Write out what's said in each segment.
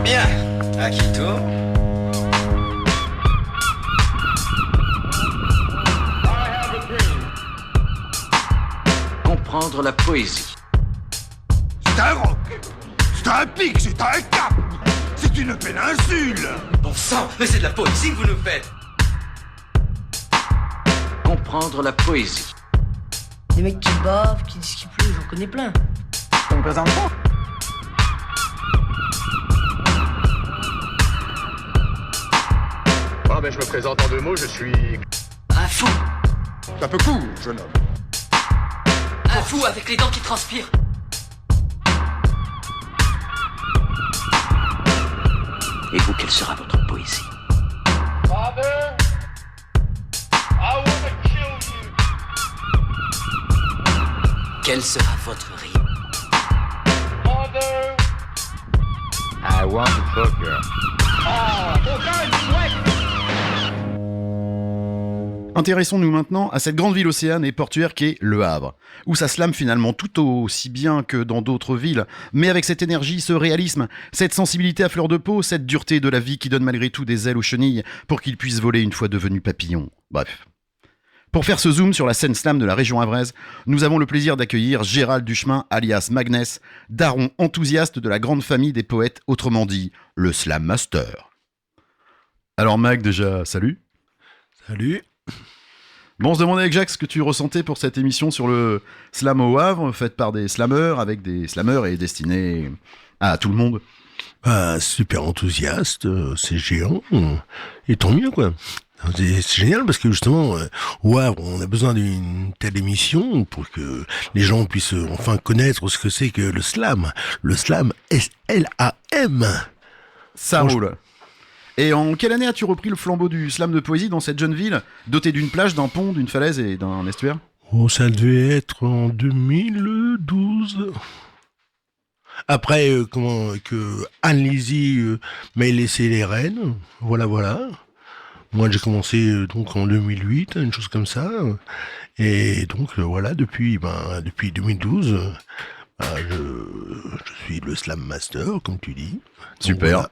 Bien, Akito. Comprendre la poésie. C'est un roc, c'est un pic, c'est un cap, c'est une péninsule. Bon sang, mais c'est de la poésie que vous nous faites. Comprendre la poésie. Des mecs qui bavent, qui disent qu'il pleut, j'en connais plein. Ça me présente pas. Ah ben je me présente en deux mots, je suis... Un fou. Ça peut court, jeune homme. Un fou avec les dents qui transpirent. Et vous, quelle sera votre poésie? Father, I wanna kill you. Quel sera votre rime? Father. I want to fuck her. Intéressons-nous maintenant à cette grande ville océane et portuaire qu'est Le Havre, où ça slame finalement tout aussi bien que dans d'autres villes, mais avec cette énergie, ce réalisme, cette sensibilité à fleur de peau, cette dureté de la vie qui donne malgré tout des ailes aux chenilles pour qu'ils puissent voler une fois devenus papillons. Bref. Pour faire ce zoom sur la scène slam de la région havraise, nous avons le plaisir d'accueillir Gérald Duchemin, alias Magnès, daron enthousiaste de la grande famille des poètes, autrement dit, le Slam Master. Alors Mag, déjà, salut. Salut. Bon, on se demandait avec Jacques ce que tu ressentais pour cette émission sur le slam au Havre, faite par des slammeurs, avec des slammeurs et destinée à tout le monde. Bah, super enthousiaste, c'est géant, et tant mieux quoi. C'est génial parce que justement, au Havre, on a besoin d'une telle émission pour que les gens puissent enfin connaître ce que c'est que le slam. Le slam, S-L-A-M. Ça roule. Et en quelle année as-tu repris le flambeau du slam de poésie dans cette jeune ville, dotée d'une plage, d'un pont, d'une falaise et d'un estuaire ? Oh, ça devait être en 2012. Après, que Anne Lizy m'ait laissé les rênes, voilà. Moi, j'ai commencé donc en 2008, une chose comme ça. Et donc, voilà, depuis 2012, je suis le Slam Master, comme tu dis. Super. Donc, voilà.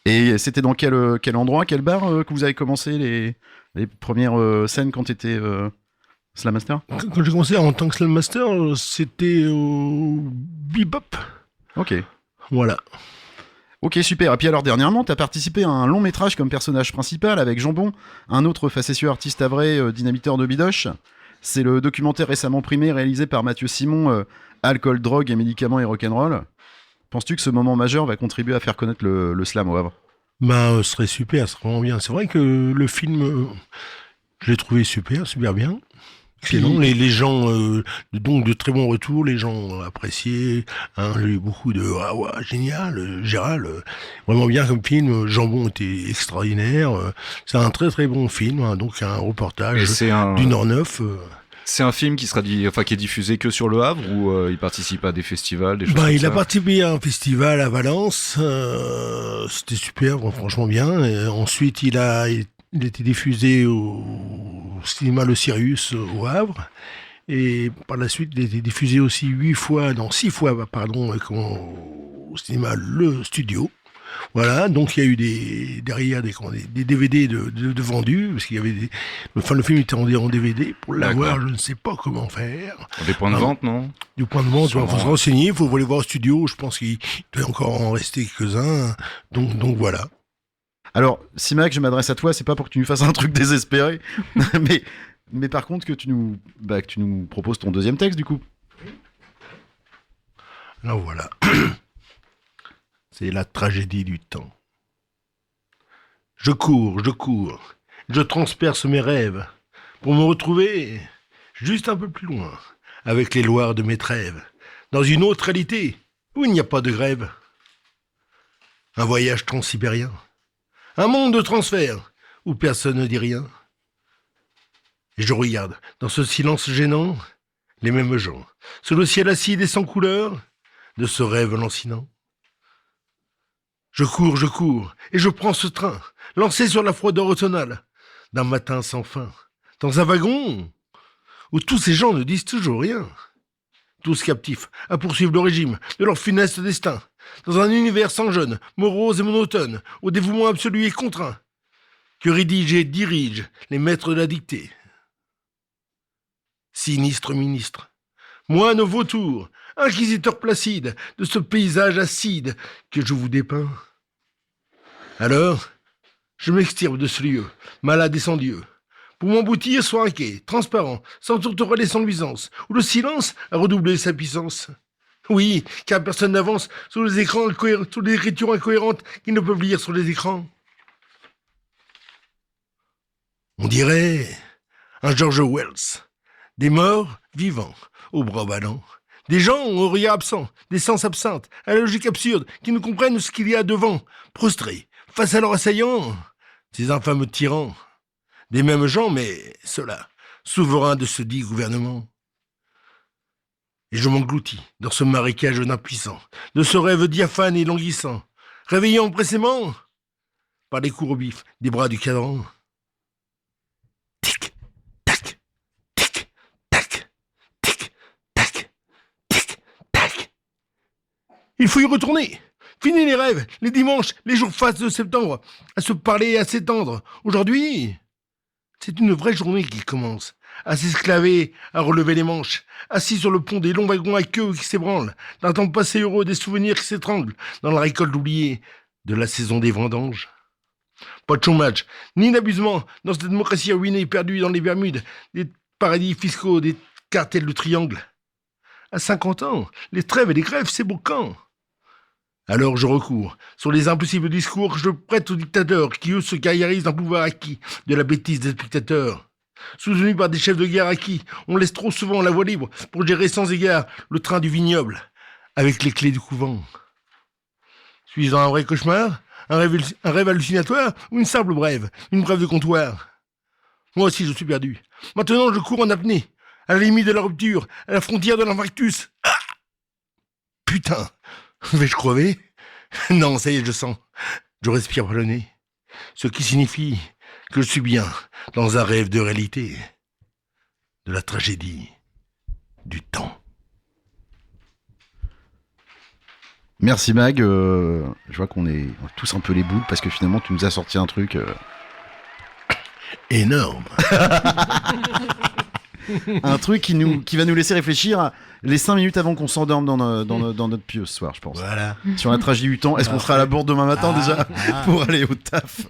Et c'était dans quel endroit, quel bar que vous avez commencé les premières scènes quand tu étais Slam Master ? Quand j'ai commencé en tant que Slam Master, c'était au Bebop. Ok. Voilà. Ok, super. Et puis alors, dernièrement, tu as participé à un long métrage comme personnage principal avec Jambon, un autre facétieux artiste havrais, dynamiteur de bidoche. C'est le documentaire récemment primé réalisé par Mathieu Simon, Alcool, drogue et médicaments et rock'n'roll. Penses-tu que ce moment majeur va contribuer à faire connaître le slam au Havre ? Ce serait super, ce serait vraiment bien. C'est vrai que le film, je l'ai trouvé super bien. Sinon, les gens, donc de très bons retours, les gens ont apprécié. J'ai eu beaucoup de génial, Gérald, vraiment bien comme film. Jambon était extraordinaire. C'est un très très bon film, donc un reportage du Nord-Neuf. C'est un film qui qui est diffusé que sur Le Havre ou il participe à des festivals, des choses comme ça. Il a participé à un festival à Valence. C'était super, franchement bien. Et ensuite, il a été diffusé au cinéma Le Sirius au Havre. Et par la suite, il a été diffusé aussi 6 fois, au cinéma Le Studio. Voilà, donc il y a eu derrière des DVD de vendus, parce qu'il y avait le film était en DVD, pour l'avoir, je ne sais pas comment faire. Des points de vente, non ? Du point de vente, il faut se renseigner, il faut aller voir au studio, je pense qu'il doit encore en rester quelques-uns, donc voilà. Alors, Simac, je m'adresse à toi, c'est pas pour que tu nous fasses un truc désespéré, mais par contre que tu nous proposes ton deuxième texte, du coup. Alors voilà. C'est la tragédie du temps. Je cours, je transperce mes rêves pour me retrouver juste un peu plus loin, avec les loirs de mes trêves, dans une autre réalité où il n'y a pas de grève. Un voyage transsibérien, un monde de transfert où personne ne dit rien. Et je regarde, dans ce silence gênant, les mêmes gens, sous le ciel acide et sans couleur, de ce rêve lancinant. Je cours, et je prends ce train, lancé sur la froideur automnale, d'un matin sans fin, dans un wagon où tous ces gens ne disent toujours rien. tous captifs, à poursuivre le régime de leur funeste destin, dans un univers sans jeunes, morose et monotone, au dévouement absolu et contraint, que rédigent et dirigent les maîtres de la dictée. Sinistre ministre, moine au vautour, inquisiteur placide de ce paysage acide que je vous dépeins. Alors, je m'extirpe de ce lieu, malade et sans Dieu, pour m'emboutir sur un quai, transparent, sans tourterelle et sans nuisance, où le silence a redoublé sa puissance. Oui, car personne n'avance sur les écrans sur les écritures incohérentes qu'ils ne peuvent lire sur les écrans. On dirait un George Wells, des morts vivants, aux bras ballants, des gens au regard absent, des sens absentes, à la logique absurde, qui ne comprennent ce qu'il y a devant, prostrés, face à leurs assaillants, ces infâmes tyrans, des mêmes gens, mais ceux-là, souverains de ce dit gouvernement. Et je m'engloutis dans ce marécage d'impuissants, de ce rêve diaphane et languissant, réveillé empressément par les coups au bif des bras du cadran. Tic, tac, tic, tac, tic, tac, tic, tac. Il faut y retourner. Fini les rêves, les dimanches, les jours fastes de septembre, à se parler et à s'étendre. Aujourd'hui, c'est une vraie journée qui commence, à s'esclaver, à relever les manches, assis sur le pont des longs wagons à queue qui s'ébranlent, d'un temps passé heureux, des souvenirs qui s'étranglent, dans la récolte oubliée de la saison des vendanges. Pas de chômage, ni d'abusement dans cette démocratie ruinée, perdue dans les Bermudes, des paradis fiscaux, des cartels de triangle. À 50 ans, les trêves et les grèves, c'est beau camp. Alors je recours sur les impossibles discours que je prête aux dictateurs qui, eux, se carriérisent d'un pouvoir acquis de la bêtise des spectateurs. Soutenus par des chefs de guerre à qui on laisse trop souvent la voie libre pour gérer sans égard le train du vignoble avec les clés du couvent. Suis-je dans un vrai cauchemar, un rêve hallucinatoire ou une simple brève, une brève de comptoir? Moi aussi je suis perdu. Maintenant je cours en apnée, à la limite de la rupture, à la frontière de l'infarctus. Ah, putain! Vais-je crever? Non, ça y est, je sens. Je respire par le nez. Ce qui signifie que je suis bien dans un rêve de réalité. De la tragédie. Du temps. Merci Mag. Je vois qu'on est tous un peu les boules parce que finalement tu nous as sorti un truc... énorme. Un truc qui va nous laisser réfléchir les 5 minutes avant qu'on s'endorme dans notre pieu ce soir, je pense. Voilà. Sur la tragédie du temps. Est-ce qu'on sera à la bourre demain matin déjà pour aller au taf?